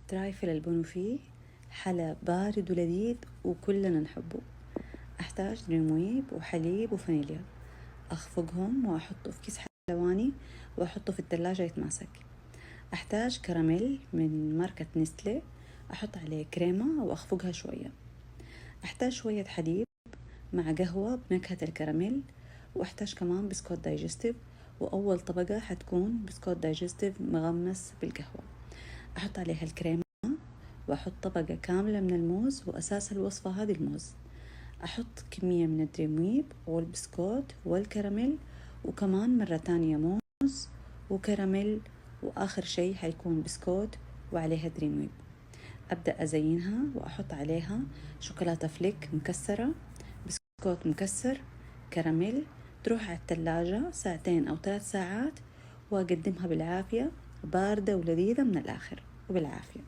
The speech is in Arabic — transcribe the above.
ترايفل البونوفيه حلا بارد ولذيذ وكلنا نحبه. أحتاج دريم وحليب وفانيليا، أخفقهم وأحطه في كيس حلواني وأحطه في التلاجة يتماسك. أحتاج كراميل من ماركة نستلي، أحط عليه كريمة وأخفقها شوية. أحتاج شوية حليب مع قهوة بنكهة الكراميل، وأحتاج كمان بسكوت دايجستيف، وأول طبقة حتكون بسكوت دايجستيف مغمس بالقهوة. أحط عليها الكريمة وأحط طبقة كاملة من الموز، وأساس الوصفة هذه الموز. أحط كمية من الدريم ويب والبسكوت والكراميل، وكمان مرة تانية موز وكراميل، وآخر شي حيكون بسكوت وعليها دريم ويب. أبدأ أزينها وأحط عليها شوكولاتة فليك مكسرة، بسكوت مكسر، كراميل. تروح على التلاجة 2 أو 3 ساعات، وأقدمها بالعافية باردة ولذيذة من الآخر وبالعافية.